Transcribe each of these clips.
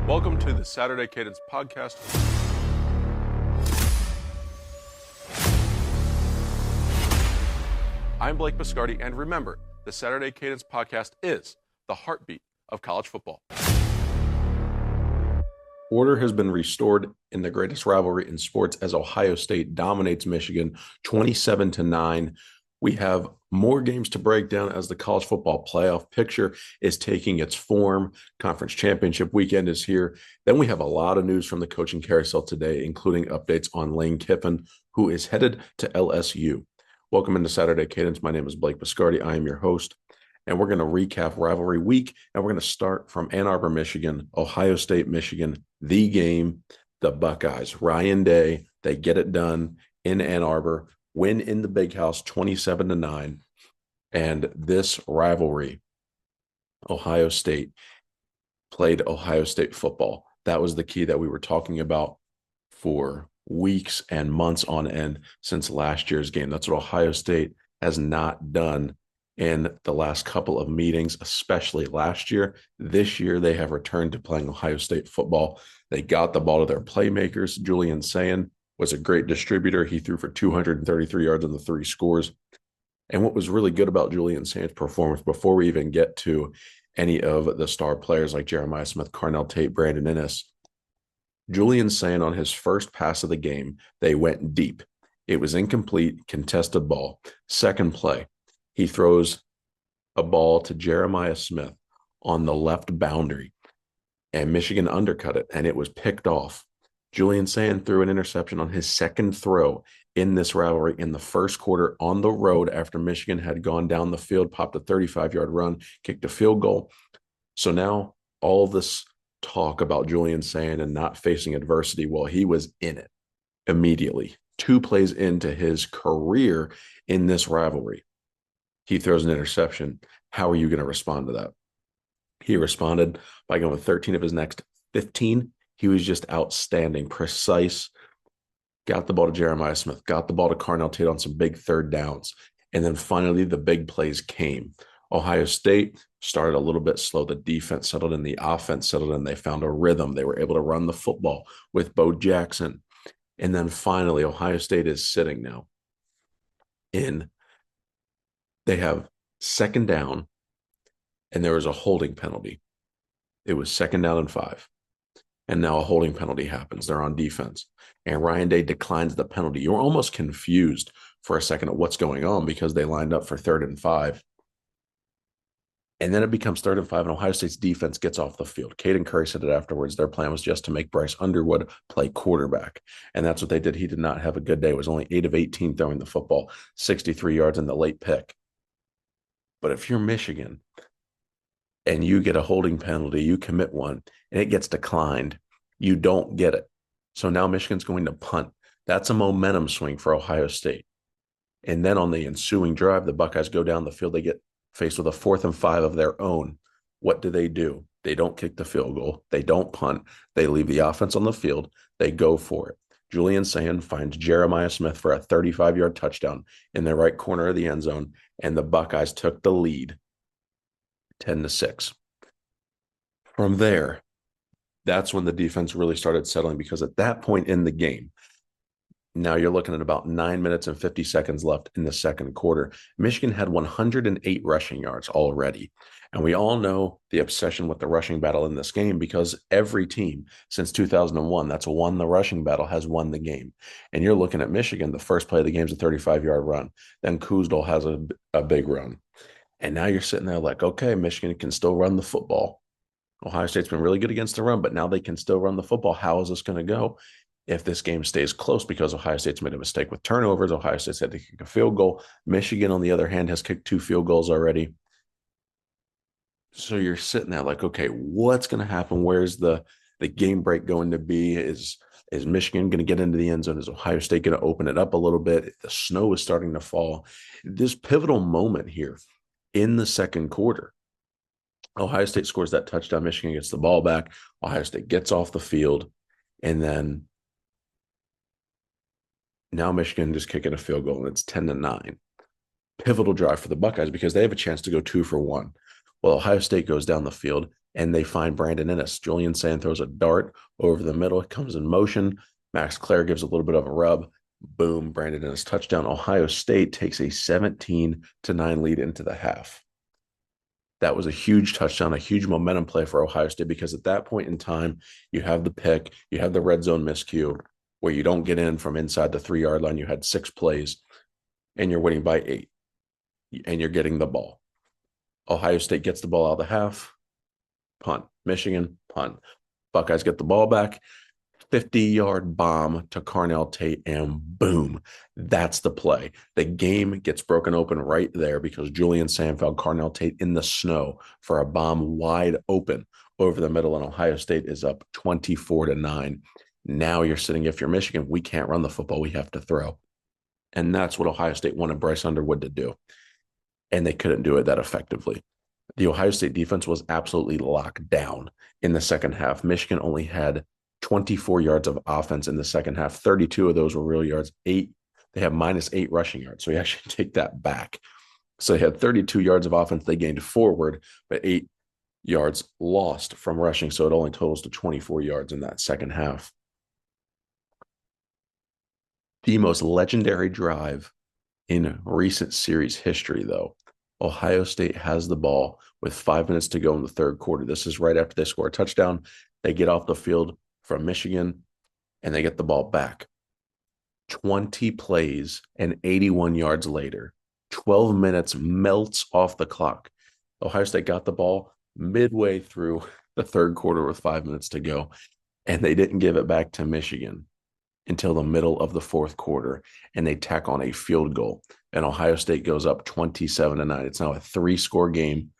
Welcome to the Saturday Cadence podcast. I'm Blake Biscardi, and remember, the Saturday Cadence podcast is the heartbeat of college football. Order has been restored in the greatest rivalry in sports as Ohio State dominates Michigan 27-9. We have more games to break down as the college football playoff picture is taking its form. Conference championship weekend is here. Then we have a lot of news from the coaching carousel today, including updates on Lane Kiffin, who is headed to LSU. Welcome into Saturday Cadence. My name is Blake Biscardi. I am your host, and we're going to recap rivalry week, and we're going to start from Ann Arbor, Michigan, Ohio State, Michigan, the game, the Buckeyes. Ryan Day, they get it done in Ann Arbor. Win in the big house 27-9. And this rivalry, Ohio State played Ohio State football. That was the key that we were talking about for weeks and months on end since last year's game. That's what Ohio State has not done in the last couple of meetings, especially last year. This year, they have returned to playing Ohio State football. They got the ball to their playmakers. Julian Sayin was a great distributor. He threw for 233 yards on the 3 scores. And what was really good about Julian Sayin's performance, before we even get to any of the star players like Jeremiah Smith, Carnell Tate, Brandon Inniss, Julian Sayin on his first pass of the game, they went deep. It was incomplete, contested ball. Second play, he throws a ball to Jeremiah Smith on the left boundary, and Michigan undercut it, and it was picked off. Julian Sayin threw an interception on his second throw in this rivalry in the first quarter on the road after Michigan had gone down the field, popped a 35-yard run, kicked a field goal. So now all this talk about Julian Sayin and not facing adversity, well, he was in it immediately. 2 plays into his career in this rivalry, he throws an interception. How are you going to respond to that? He responded by going with 13 of his next 15. He was just outstanding, precise, got the ball to Jeremiah Smith, got the ball to Carnell Tate on some big third downs. And then finally, the big plays came. Ohio State started a little bit slow. The defense settled in, the offense settled in. They found a rhythm. They were able to run the football with Bo Jackson. And then finally, Ohio State is sitting now in, they have second down, and there was a holding penalty. It was second down and 5. And now a holding penalty happens. They're on defense. And Ryan Day declines the penalty. You're almost confused for a second at what's going on because they lined up for 3rd and 5. And then it becomes 3rd and 5, and Ohio State's defense gets off the field. Caden Curry said it afterwards. Their plan was just to make Bryce Underwood play quarterback. And that's what they did. He did not have a good day. It was only 8 of 18 throwing the football, 63 yards in the late pick. But if you're Michigan and you get a holding penalty, you commit one, and it gets declined, you don't get it. So now Michigan's going to punt. That's a momentum swing for Ohio State. And then on the ensuing drive, the Buckeyes go down the field. They get faced with a 4th and 5 of their own. What do? They don't kick the field goal. They don't punt. They leave the offense on the field. They go for it. Julian Sayin finds Jeremiah Smith for a 35-yard touchdown in the right corner of the end zone, and the Buckeyes took the lead 10-6. From there, that's when the defense really started settling, because at that point in the game, now you're looking at about 9 minutes and 50 seconds left in the second quarter. Michigan had 108 rushing yards already. And we all know the obsession with the rushing battle in this game, because every team since 2001 that's won the rushing battle has won the game. And you're looking at Michigan, the first play of the game is a 35-yard run. Then Kuzdal has a big run. And now you're sitting there like, okay, Michigan can still run the football. Ohio State's been really good against the run, but now they can still run the football. How is this going to go if this game stays close? Because Ohio State's made a mistake with turnovers. Ohio State's had to kick a field goal. Michigan, on the other hand, has kicked 2 field goals already. So you're sitting there like, okay, what's going to happen? Where's the game break going to be? Is Michigan going to get into the end zone? Is Ohio State going to open it up a little bit? The snow is starting to fall. This pivotal moment here in the second quarter, Ohio State scores that touchdown. Michigan gets the ball back. Ohio State gets off the field. And then now Michigan just kicking a field goal, and it's 10-9. Pivotal drive for the Buckeyes because they have a chance to go 2 for 1. Well, Ohio State goes down the field and they find Brandon Innes. Julian Sayin throws a dart over the middle. It comes in motion. Max Clare gives a little bit of a rub. Boom, Brandon Innes touchdown. Ohio State takes a 17-9 lead into the half. That was a huge touchdown, a huge momentum play for Ohio State, because at that point in time, you have the pick, you have the red zone miscue where you don't get in from inside the 3-yard line. You had 6 plays and you're winning by 8 and you're getting the ball. Ohio State gets the ball out of the half, punt. Michigan, punt. Buckeyes get the ball back. 50-yard bomb to Carnell Tate, and boom, that's the play. The game gets broken open right there because Julian Sayin found Carnell Tate in the snow for a bomb wide open over the middle, and Ohio State is up 24-9. Now you're sitting, if you're Michigan, we can't run the football, we have to throw. And that's what Ohio State wanted Bryce Underwood to do. And they couldn't do it that effectively. The Ohio State defense was absolutely locked down in the second half. Michigan only had 24 yards of offense in the second half. 32 of those were real yards. They have -8 rushing yards. So you actually take that back. So they had 32 yards of offense. They gained forward, but 8 yards lost from rushing. So it only totals to 24 yards in that second half. The most legendary drive in recent series history, though. Ohio State has the ball with 5 minutes to go in the third quarter. This is right after they score a touchdown. They get off the field from Michigan, and they get the ball back. 20 plays and 81 yards later, 12 minutes melts off the clock. Ohio State got the ball midway through the third quarter with 5 minutes to go, and they didn't give it back to Michigan until the middle of the fourth quarter, and they tack on a field goal, and Ohio State goes up 27-9. It's now a 3-score game.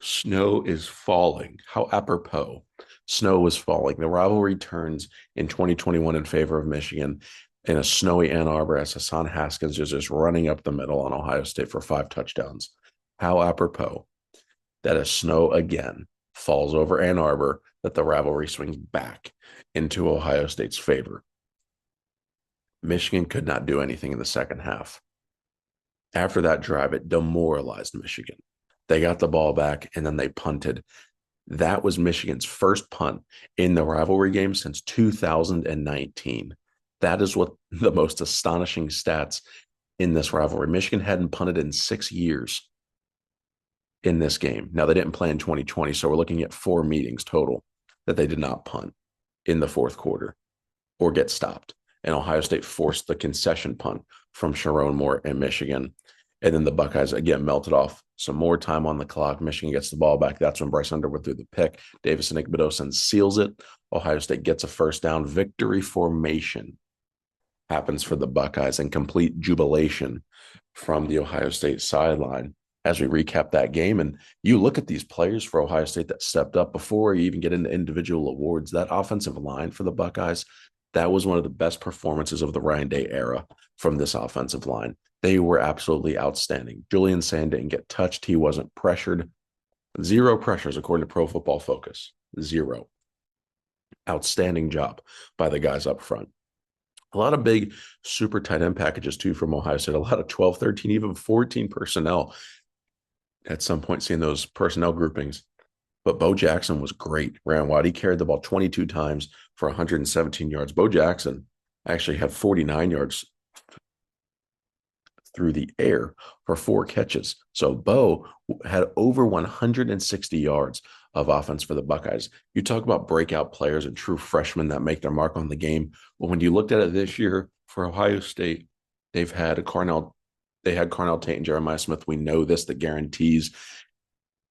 Snow is falling. How apropos. Snow was falling. The rivalry turns in 2021 in favor of Michigan in a snowy Ann Arbor as Hassan Haskins is just running up the middle on Ohio State for 5 touchdowns. How apropos that as snow again falls over Ann Arbor, that the rivalry swings back into Ohio State's favor. Michigan could not do anything in the second half. After that drive, it demoralized Michigan. They got the ball back, and then they punted. That was Michigan's first punt in the rivalry game since 2019. That is what the most astonishing stats in this rivalry. Michigan hadn't punted in 6 years in this game. Now, they didn't play in 2020, so we're looking at 4 meetings total that they did not punt in the fourth quarter or get stopped. And Ohio State forced the concession punt from Sharon Moore and Michigan. And then the Buckeyes, again, melted off. Some more time on the clock. Michigan gets the ball back. That's when Bryce Underwood threw the pick. Davis Igbinosun seals it. Ohio State gets a first down. Victory formation happens for the Buckeyes, and complete jubilation from the Ohio State sideline as we recap that game. And you look at these players for Ohio State that stepped up before you even get into individual awards. That offensive line for the Buckeyes, that was one of the best performances of the Ryan Day era from this offensive line. They were absolutely outstanding. Julian Sayin didn't get touched. He wasn't pressured. 0 pressures, according to Pro Football Focus. 0. Outstanding job by the guys up front. A lot of big, super tight end packages, too, from Ohio State. A lot of 12, 13, even 14 personnel. At some point, seeing those personnel groupings. But Bo Jackson was great. Ran wide. He carried the ball 22 times for 117 yards. Bo Jackson actually had 49 yards through the air for 4 catches. So Bo had over 160 yards of offense for the Buckeyes. You talk about breakout players and true freshmen that make their mark on the game. Well, when you looked at it this year for Ohio State, they had Carnell Tate and Jeremiah Smith. We know this, the guarantees.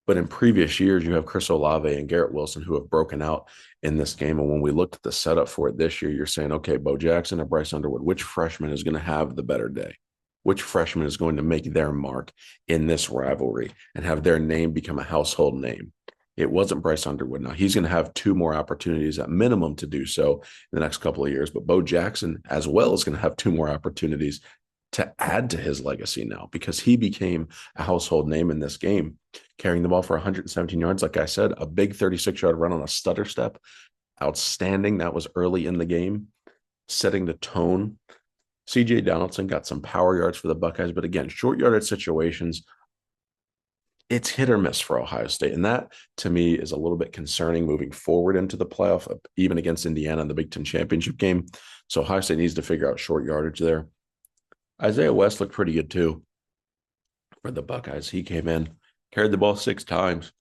But in previous years, you have Chris Olave and Garrett Wilson who have broken out in this game. And when we looked at the setup for it this year, you're saying, okay, Bo Jackson or Bryce Underwood, which freshman is going to have the better day? Which freshman is going to make their mark in this rivalry and have their name become a household name? It wasn't Bryce Underwood. Now, he's going to have 2 more opportunities at minimum to do so in the next couple of years. But Bo Jackson, as well, is going to have 2 more opportunities to add to his legacy now, because he became a household name in this game, carrying the ball for 117 yards. Like I said, a big 36-yard run on a stutter step. Outstanding. That was early in the game, setting the tone. C.J. Donaldson got some power yards for the Buckeyes, but again, short yardage situations, it's hit or miss for Ohio State. And that, to me, is a little bit concerning moving forward into the playoff, even against Indiana in the Big Ten championship game. So Ohio State needs to figure out short yardage there. Isaiah West looked pretty good too for the Buckeyes. He came in, carried the ball 6 times.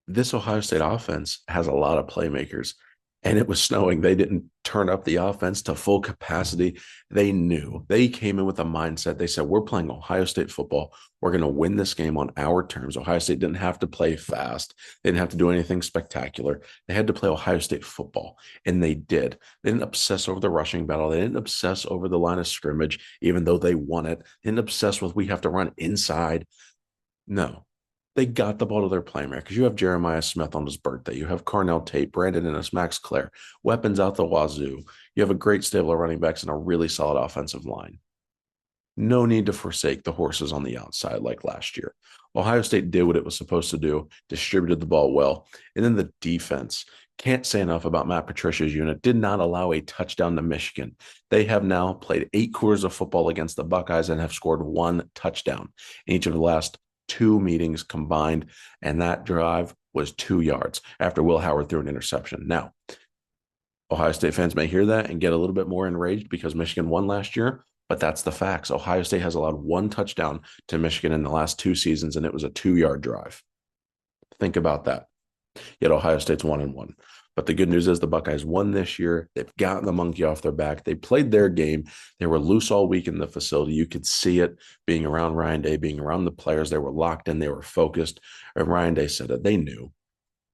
This Ohio State offense has a lot of playmakers, and it was snowing. They didn't turn up the offense to full capacity. They knew. They came in with a mindset. They said, we're playing Ohio State football. We're going to win this game on our terms. Ohio State didn't have to play fast. They didn't have to do anything spectacular. They had to play Ohio State football, and they did. They didn't obsess over the rushing battle. They didn't obsess over the line of scrimmage, even though they won it. They didn't obsess with we have to run inside. No, they got the ball to their playmakers. You have Jeremiah Smith on his birthday. You have Carnell Tate, Brandon Ennis, Max Clare, weapons out the wazoo. You have a great stable of running backs and a really solid offensive line. No need to forsake the horses on the outside like last year. Ohio State did what it was supposed to do, distributed the ball well. And then the defense, can't say enough about Matt Patricia's unit, did not allow a touchdown to Michigan. They have now played 8 quarters of football against the Buckeyes and have scored 1 touchdown in each of the last 2 meetings combined, and that drive was 2 yards after Will Howard threw an interception. Now, Ohio State fans may hear that and get a little bit more enraged because Michigan won last year, but that's the facts. Ohio State has allowed 1 touchdown to Michigan in the last 2 seasons, and it was a 2-yard drive. Think about that. Yet Ohio State's 1-1. But the good news is the Buckeyes won this year. They've gotten the monkey off their back. They played their game. They were loose all week in the facility. You could see it being around Ryan Day, being around the players. They were locked in. They were focused. And Ryan Day said that they knew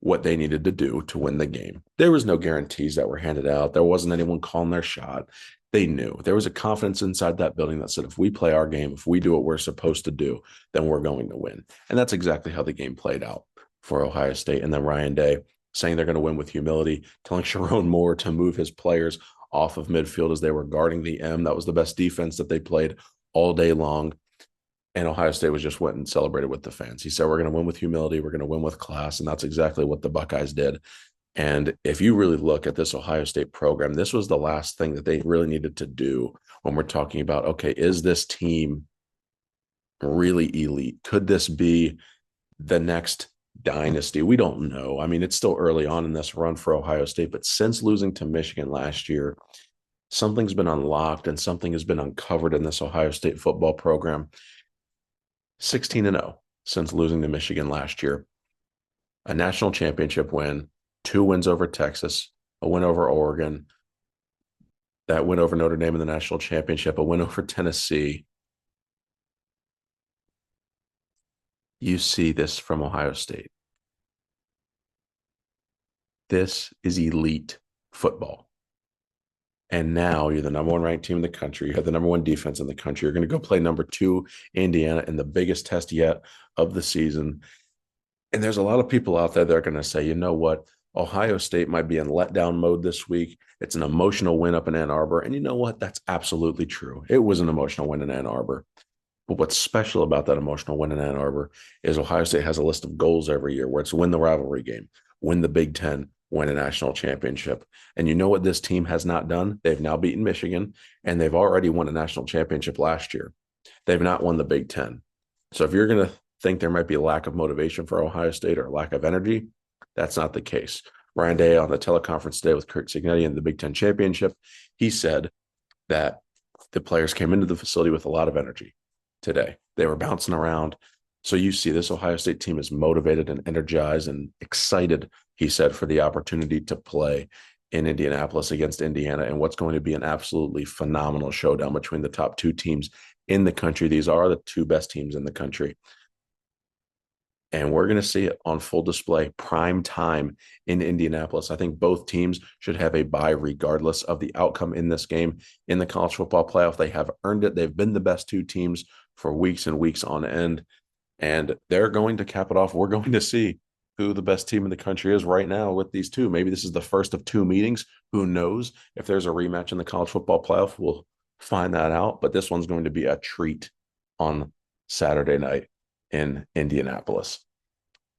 what they needed to do to win the game. There was no guarantees that were handed out. There wasn't anyone calling their shot. They knew. There was a confidence inside that building that said, if we play our game, if we do what we're supposed to do, then we're going to win. And that's exactly how the game played out for Ohio State. And then Ryan Day saying they're going to win with humility, telling Sharon Moore to move his players off of midfield as they were guarding the M. That was the best defense that they played all day long. And Ohio State was just went and celebrated with the fans. He said, we're going to win with humility. We're going to win with class. And that's exactly what the Buckeyes did. And if you really look at this Ohio State program, this was the last thing that they really needed to do when we're talking about, okay, is this team really elite? Could this be the next dynasty? We don't know. I mean, it's still early on in this run for Ohio State, but since losing to Michigan last year, something's been unlocked and something has been uncovered in this Ohio State football program. 16-0 since losing to Michigan last year, a national championship win, 2 wins over Texas, a win over Oregon, that win over Notre Dame in the national championship, a win over Tennessee. You see this from Ohio State. This is elite football. And now you're the number 1 ranked team in the country. You have the number 1 defense in the country. You're going to go play number 2 Indiana in the biggest test yet of the season. And there's a lot of people out there that are going to say, you know what? Ohio State might be in letdown mode this week. It's an emotional win up in Ann Arbor. And you know what? That's absolutely true. It was an emotional win in Ann Arbor. But what's special about that emotional win in Ann Arbor is Ohio State has a list of goals every year where it's win the rivalry game, win the Big Ten, win a national championship. And you know what this team has not done? They've now beaten Michigan, and they've already won a national championship last year. They've not won the Big Ten. So if you're going to think there might be a lack of motivation for Ohio State or a lack of energy, that's not the case. Ryan Day on the teleconference today with Kurt Cignetti in the Big Ten championship, he said that the players came into the facility with a lot of energy today. They were bouncing around. So you see this Ohio State team is motivated and energized and excited, he said, for the opportunity to play in Indianapolis against Indiana and what's going to be an absolutely phenomenal showdown between the top 2 teams in the country. These are the 2 best teams in the country. And we're going to see it on full display, prime time in Indianapolis. I think both teams should have a bye regardless of the outcome in this game. In the college football playoff, they have earned it. They've been the best 2 teams for weeks and weeks on end. And they're going to cap it off. We're going to see who the best team in the country is right now with these 2. Maybe this is the first of 2 meetings. Who knows? If there's a rematch in the college football playoff, we'll find that out. But this one's going to be a treat on Saturday night in Indianapolis.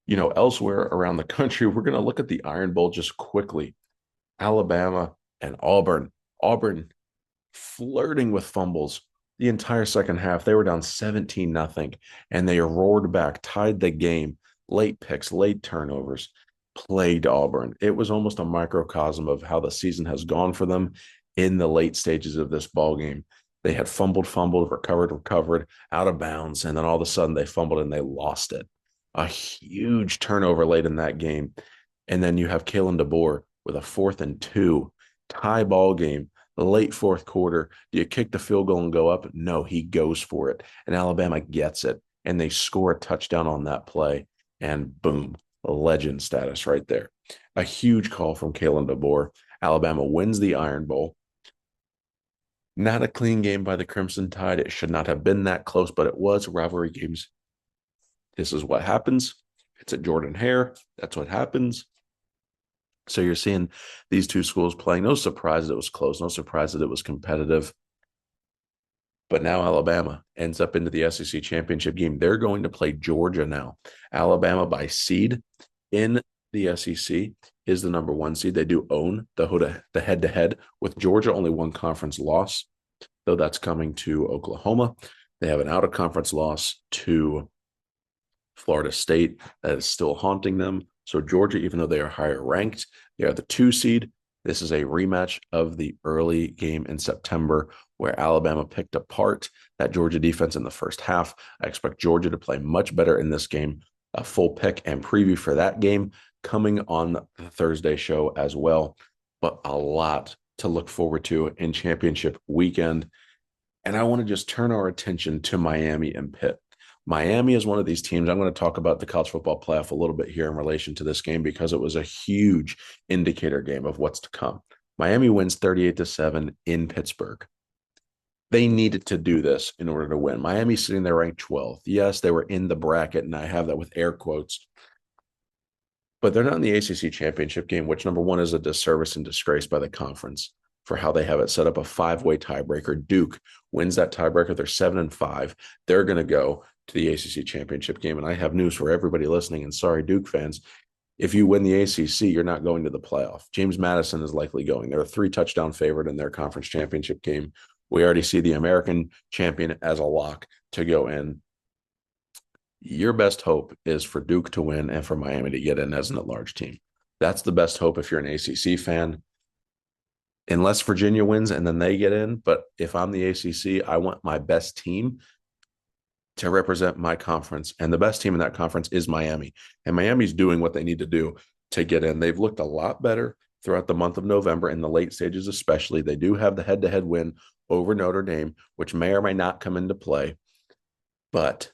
You know, elsewhere around the country, we're going to look at the Iron Bowl just quickly. Alabama and Auburn. Auburn flirting with fumbles The entire second half, they were down 17-0, and they roared back, tied the game, late picks, late turnovers, plagued Auburn. It was almost a microcosm of how the season has gone for them in the late stages of this ball game. They had fumbled, recovered, out of bounds, and then all of a sudden they fumbled and they lost it. A huge turnover late in that game. And then you have Kalen DeBoer with a 4th and 2 tie ball game, the late fourth quarter. Do you kick the field goal and go up? No, he goes for it. And Alabama gets it. And they score a touchdown on that play. And boom, legend status right there. A huge call from Kalen DeBoer. Alabama wins the Iron Bowl. Not a clean game by the Crimson Tide. It should not have been that close, but it was. Rivalry games. This is what happens. It's at Jordan Hare. That's what happens. So you're seeing these two schools playing. No surprise that it was close. No surprise that it was competitive. But now Alabama ends up into the SEC championship game. They're going to play Georgia now. Alabama by seed in the SEC is the number 1 seed. They do own the head-to-head with Georgia, only one conference loss, though that's coming to Oklahoma. They have an out-of-conference loss to Florida State that is still haunting them. So Georgia, even though they are higher ranked, they are the 2 seed. This is a rematch of the early game in September where Alabama picked apart that Georgia defense in the first half. I expect Georgia to play much better in this game. A full pick and preview for that game coming on the Thursday show as well. But a lot to look forward to in championship weekend. And I want to just turn our attention to Miami and Pitt. Miami is one of these teams. I'm going to talk about the college football playoff a little bit here in relation to this game because it was a huge indicator game of what's to come. Miami wins 38-7 in Pittsburgh. They needed to do this in order to win. Miami's sitting there ranked 12th. Yes, they were in the bracket, and I have that with air quotes. But they're not in the ACC championship game, which number 1 is a disservice and disgrace by the conference for how they have it set up, a 5-way tiebreaker. Duke wins that tiebreaker. They're 7-5. They're going to go to the ACC championship game. And I have news for everybody listening. And sorry, Duke fans, if you win the ACC, you're not going to the playoff. James Madison is likely going. They're a 3-touchdown favorite in their conference championship game. We already see the American champion as a lock to go in. Your best hope is for Duke to win and for Miami to get in as an at-large team. That's the best hope if you're an ACC fan. Unless Virginia wins and then they get in. But if I'm the ACC, I want my best team to represent my conference. And the best team in that conference is Miami. And Miami's doing what they need to do to get in. They've looked a lot better throughout the month of November, in the late stages especially. They do have the head-to-head win over Notre Dame, which may or may not come into play. But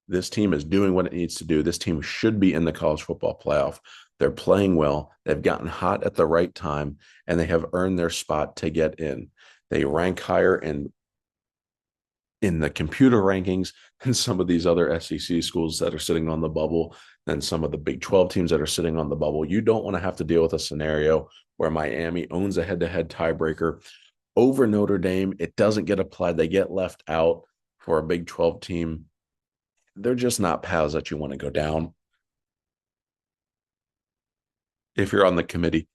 this team is doing what it needs to do. This team should be in the college football playoff. They're playing well. They've gotten hot at the right time, and they have earned their spot to get in. They rank higher in the computer rankings than some of these other SEC schools that are sitting on the bubble, than some of the Big 12 teams that are sitting on the bubble. You don't want to have to deal with a scenario where Miami owns a head-to-head tiebreaker over Notre Dame. It doesn't get applied. They get left out for a Big 12 team. They're just not paths that you want to go down if you're on the committee.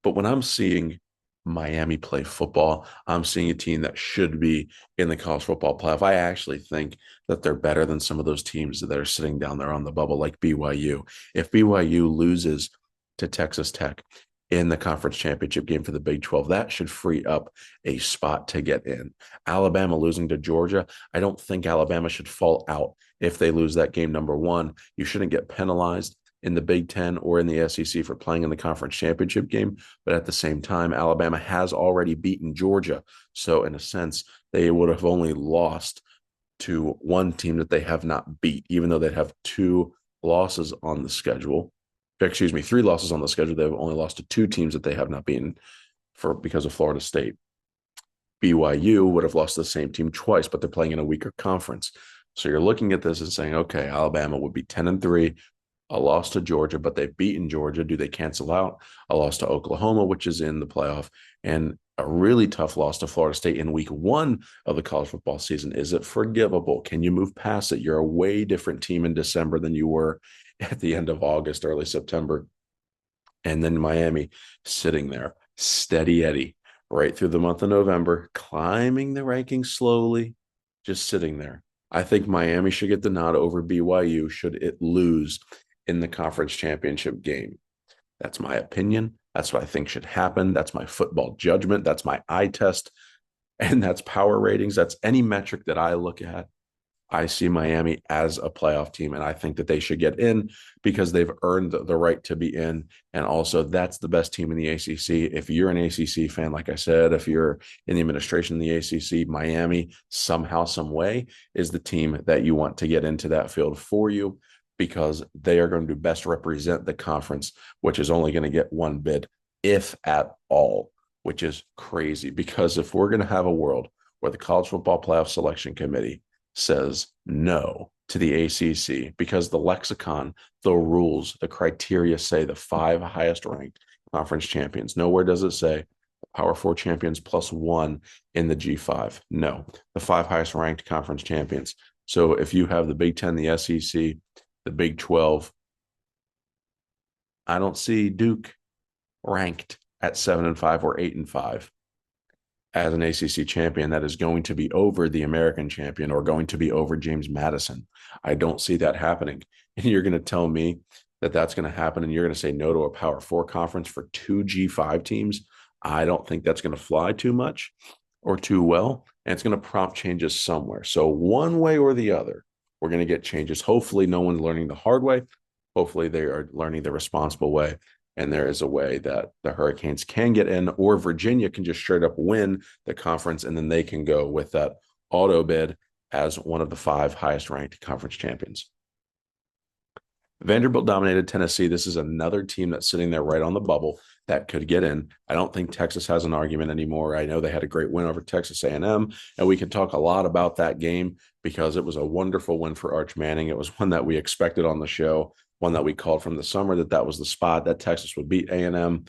But when I'm seeing Miami play football, I'm seeing a team that should be in the college football playoff. I actually think that they're better than some of those teams that are sitting down there on the bubble, like BYU. If BYU loses to Texas Tech in the conference championship game for the Big 12, that should free up a spot to get in. Alabama losing to Georgia, I don't think Alabama should fall out if they lose that game. Number 1, you shouldn't get penalized in the Big Ten or in the SEC for playing in the conference championship game. But at the same time, Alabama has already beaten Georgia. So in a sense, they would have only lost to one team that they have not beat, even though they'd have 2 losses on the schedule. 3 losses on the schedule. They've only lost to 2 teams that they have not beaten because of Florida State. BYU would have lost to the same team twice, but they're playing in a weaker conference. So you're looking at this and saying, okay, Alabama would be 10-3, a loss to Georgia, but they've beaten Georgia. Do they cancel out? A loss to Oklahoma, which is in the playoff, and a really tough loss to Florida State in week 1 of the college football season. Is it forgivable? Can you move past it? You're a way different team in December than you were at the end of August, early September. And then Miami sitting there, steady Eddie, right through the month of November, climbing the rankings slowly, just sitting there. I think Miami should get the nod over BYU should it lose in the conference championship game. That's my opinion. That's what I think should happen. That's my football judgment. That's my eye test. And that's power ratings. That's any metric that I look at. I see Miami as a playoff team, and I think that they should get in because they've earned the right to be in. And also, that's the best team in the ACC. If you're an ACC fan, like I said, if you're in the administration in the ACC, Miami somehow, some way is the team that you want to get into that field for you because they are going to best represent the conference, which is only going to get one bid, if at all, which is crazy. Because if we're going to have a world where the College Football Playoff Selection Committee says no to the ACC because the lexicon, the rules, the criteria say the 5 highest ranked conference champions. Nowhere does it say Power 4 champions plus 1 in the G5. No, the 5 highest ranked conference champions. So if you have the Big 10, the SEC, the Big 12, I don't see Duke ranked at 7-5 or 8-5 as an ACC champion that is going to be over the American champion or going to be over James Madison. I don't see that happening. And you're going to tell me that that's going to happen and you're going to say no to a Power 4 conference for 2 G5 teams? I don't think that's going to fly too much or too well. And it's going to prompt changes somewhere. So one way or the other, we're going to get changes. Hopefully no one's learning the hard way. Hopefully they are learning the responsible way. And there is a way that the Hurricanes can get in, or Virginia can just straight up win the conference, and then they can go with that auto bid as one of the 5 highest ranked conference champions. Vanderbilt dominated Tennessee. This is another team that's sitting there right on the bubble that could get in. I don't think Texas has an argument anymore. I know they had a great win over Texas A&M, and we can talk a lot about that game because it was a wonderful win for Arch Manning. It was one that we expected on the show, one that we called from the summer that was the spot that Texas would beat A&M.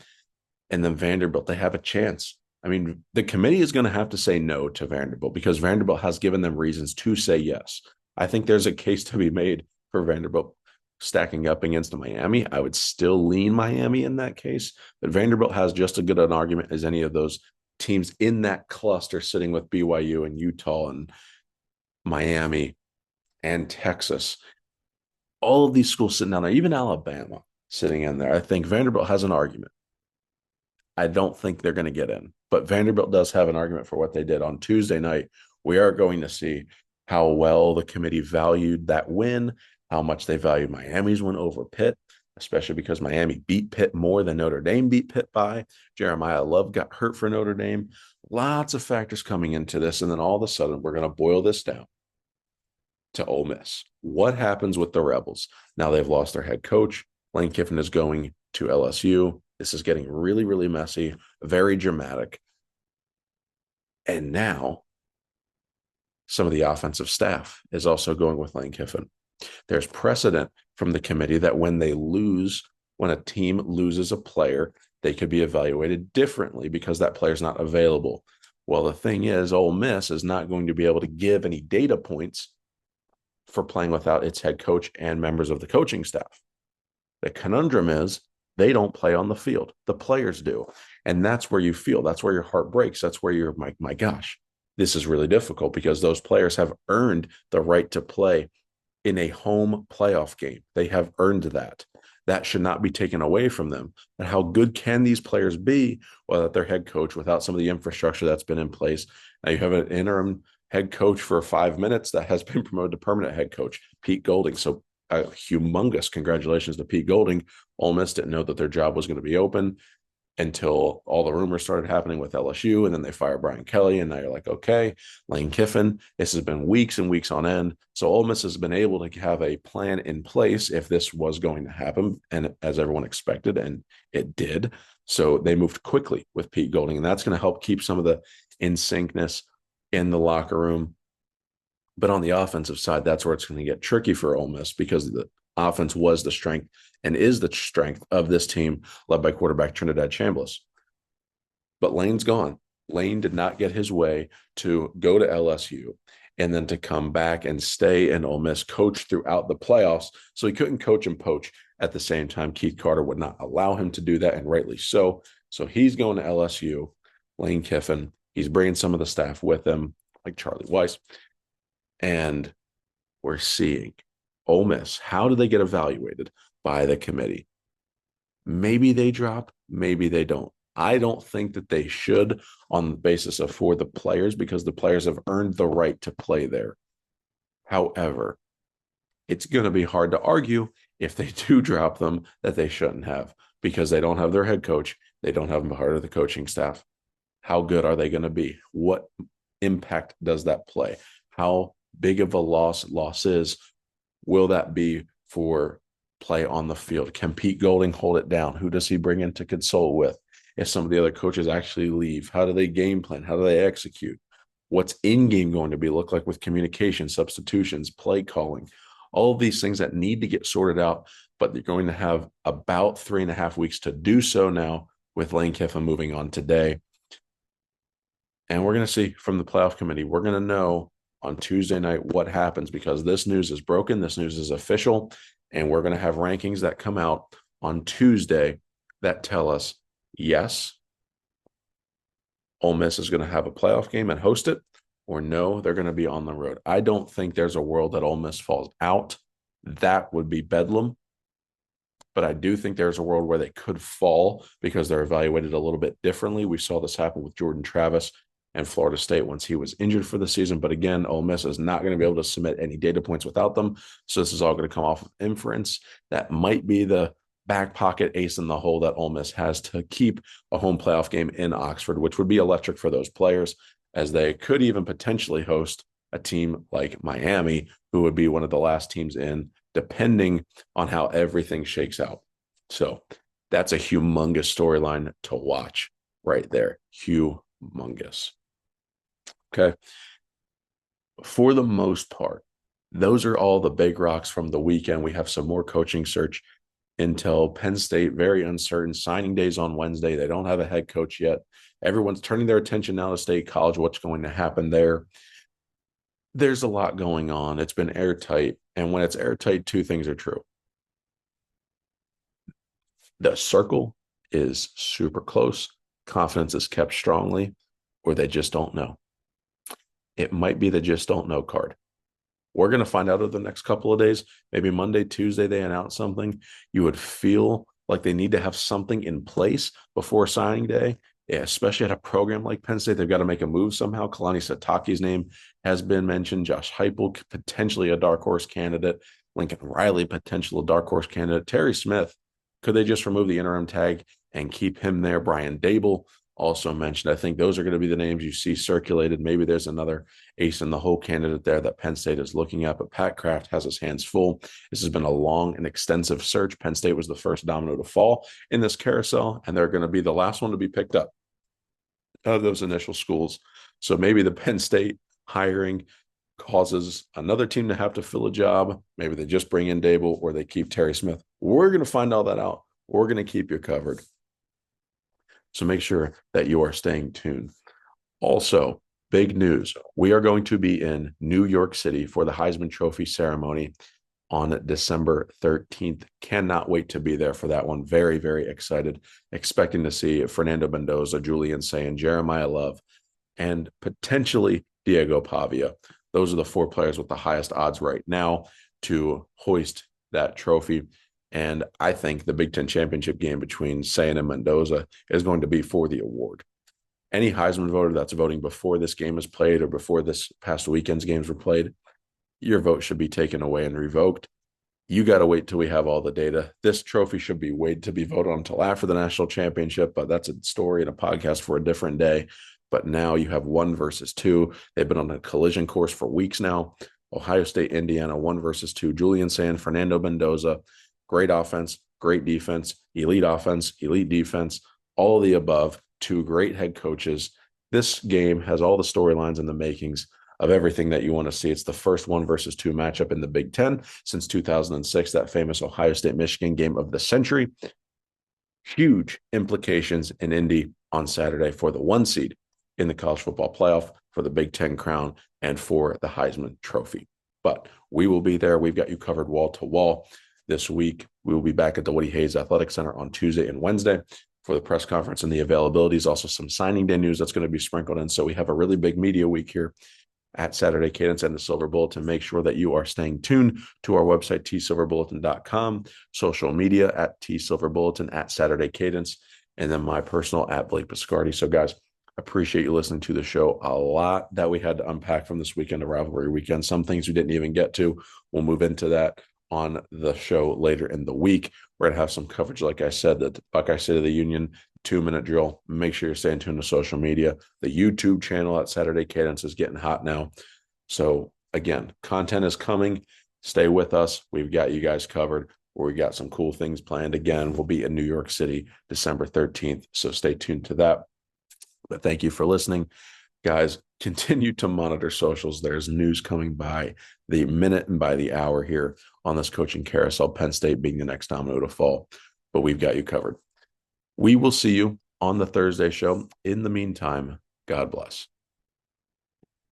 And then Vanderbilt, they have a chance. I mean, the committee is going to have to say no to Vanderbilt because Vanderbilt has given them reasons to say yes. I think there's a case to be made for Vanderbilt stacking up against Miami. I would still lean Miami in that case, but Vanderbilt has just as good an argument as any of those teams in that cluster sitting with BYU and Utah and Miami and Texas. All of these schools sitting down there, even Alabama sitting in there. I think Vanderbilt has an argument. I don't think they're going to get in, but Vanderbilt does have an argument for what they did on Tuesday night. We are going to see how well the committee valued that win, how much they valued Miami's win over Pitt, especially because Miami beat Pitt more than Notre Dame beat Pitt by. Jeremiah Love got hurt for Notre Dame. Lots of factors coming into this, and then all of a sudden we're going to boil this down to Ole Miss. What happens with the Rebels? Now they've lost their head coach. Lane Kiffin is going to LSU. This is getting really, really messy, very dramatic. And now some of the offensive staff is also going with Lane Kiffin. There's precedent from the committee that when a team loses a player, they could be evaluated differently because that player's not available. Well, the thing is, Ole Miss is not going to be able to give any data points for playing without its head coach and members of the coaching staff. The conundrum is they don't play on the field. The players do. And that's where you feel, that's where your heart breaks. That's where you're like, my gosh, this is really difficult because those players have earned the right to play in a home playoff game. They have earned that. That should not be taken away from them. And how good can these players be without their head coach, without some of the infrastructure that's been in place? Now you have an interim head coach for 5 minutes that has been promoted to permanent head coach, Pete Golding. So humongous congratulations to Pete Golding. Ole Miss didn't know that their job was going to be open until all the rumors started happening with LSU, and then they fired Brian Kelly, and now you're like, okay, Lane Kiffin. This has been weeks and weeks on end. So Ole Miss has been able to have a plan in place if this was going to happen, and as everyone expected, and it did. So they moved quickly with Pete Golding, and that's going to help keep some of the in syncness in the locker room. But on the offensive side, that's where it's going to get tricky for Ole Miss because the offense was the strength and is the strength of this team led by quarterback Trinidad Chambliss. But Lane's gone. Lane did not get his way to go to LSU and then to come back and stay in Ole Miss, coach throughout the playoffs. So he couldn't coach and poach at the same time. Keith Carter would not allow him to do that, and rightly so. So he's going to LSU. Lane Kiffin. He's bringing some of the staff with him, like Charlie Weiss. And we're seeing Ole Miss. How do they get evaluated by the committee? Maybe they drop, maybe they don't. I don't think that they should on the basis of for the players because the players have earned the right to play there. However, it's going to be hard to argue if they do drop them that they shouldn't have because they don't have their head coach. They don't have part of the coaching staff. How good are they going to be? What impact does that play? How big of a loss is? Will that be for play on the field? Can Pete Golding hold it down? Who does he bring in to consult with? If some of the other coaches actually leave, how do they game plan? How do they execute? What's in-game going to be look like with communication, substitutions, play calling? All of these things that need to get sorted out, but they're going to have about 3.5 weeks to do so now with Lane Kiffin moving on today. And we're going to see from the playoff committee, we're going to know on Tuesday night what happens because this news is broken. This news is official. And we're going to have rankings that come out on Tuesday that tell us, yes, Ole Miss is going to have a playoff game and host it, or no, they're going to be on the road. I don't think there's a world that Ole Miss falls out. That would be bedlam. But I do think there's a world where they could fall because they're evaluated a little bit differently. We saw this happen with Jordan Travis and Florida State once he was injured for the season. But again, Ole Miss is not going to be able to submit any data points without them. So this is all going to come off of inference. That might be the back pocket ace in the hole that Ole Miss has to keep a home playoff game in Oxford, which would be electric for those players, as they could even potentially host a team like Miami, who would be one of the last teams in, depending on how everything shakes out. So that's a humongous storyline to watch right there. Humongous. Okay. For the most part, those are all the big rocks from the weekend. We have some more coaching search intel. Penn State, very uncertain. Signing days on Wednesday. They don't have a head coach yet. Everyone's turning their attention now to State College. What's going to happen there? There's a lot going on. It's been airtight. And when it's airtight, two things are true. The circle is super close. Confidence is kept strongly, or they just don't know. It might be the just don't know card. We're going to find out over the next couple of days. Maybe Monday, Tuesday, they announce something. You would feel like they need to have something in place before signing day. Yeah, especially at a program like Penn State, they've got to make a move somehow. Kalani Sitake's name has been mentioned. Josh Heupel, potentially a dark horse candidate. Lincoln Riley, potential dark horse candidate. Terry Smith, could they just remove the interim tag and keep him there? Brian Dable also mentioned. I think those are going to be the names you see circulated. Maybe there's another ace in the hole candidate there that Penn State is looking at, but Pat Kraft has his hands full. This has been a long and extensive search. Penn State was the first domino to fall in this carousel, and they're going to be the last one to be picked up of those initial schools. So maybe the Penn State hiring causes another team to have to fill a job. Maybe they just bring in Dable or they keep Terry Smith. We're going to find all that out. We're going to keep you covered. So make sure that you are staying tuned. Also, big news. We are going to be in New York City for the Heisman Trophy ceremony on December 13th. Cannot wait to be there for that one. Very, very excited. Expecting to see Fernando Mendoza, Julian Sayin, Jeremiah Love, and potentially Diego Pavia. Those are the 4 players with the highest odds right now to hoist that trophy. And I think the Big Ten championship game between Sayin and Mendoza is going to be for the award. Any Heisman voter that's voting before this game is played or before this past weekend's games were played, your vote should be taken away and revoked. You got to wait till we have all the data. This trophy should be waited to be voted on until after the national championship, but that's a story and a podcast for a different day. But now you have 1 versus 2. They've been on a collision course for weeks now. Ohio State, Indiana, 1 versus 2. Julian Sayin, Fernando Mendoza. Great offense, great defense, elite offense, elite defense, all of the above. 2 great head coaches. This game has all the storylines and the makings of everything that you want to see. It's the first 1 versus 2 matchup in the Big Ten since 2006, that famous Ohio State-Michigan game of the century. Huge implications in Indy on Saturday for the 1 seed in the college football playoff, for the Big Ten crown, and for the Heisman Trophy. But we will be there. We've got you covered wall to wall. This week, we will be back at the Woody Hayes Athletic Center on Tuesday and Wednesday for the press conference and the availabilities. Also, some signing day news that's going to be sprinkled in. So we have a really big media week here at Saturday Cadence and the Silver Bulletin. Make sure that you are staying tuned to our website, tsilverbulletin.com, social media at tsilverbulletin, at Saturday Cadence, and then my personal at Blake Biscardi. So, guys, appreciate you listening to the show. A lot that we had to unpack from this weekend, a rivalry weekend. Some things we didn't even get to. We'll move into that on the show later in the week. We're going to have some coverage, like I said, the Buckeye State of the Union 2-minute drill. Make sure you're staying tuned to social media. The YouTube channel at Saturday Cadence is getting hot now. So again, content is coming. Stay with us. We've got you guys covered. We got some cool things planned. Again, we'll be in New York City, December 13th. So stay tuned to that. But thank you for listening. Guys, continue to monitor socials. There's news coming by the minute and by the hour here on this coaching carousel, Penn State being the next domino to fall. But we've got you covered. We will see you on the Thursday show. In the meantime, God bless.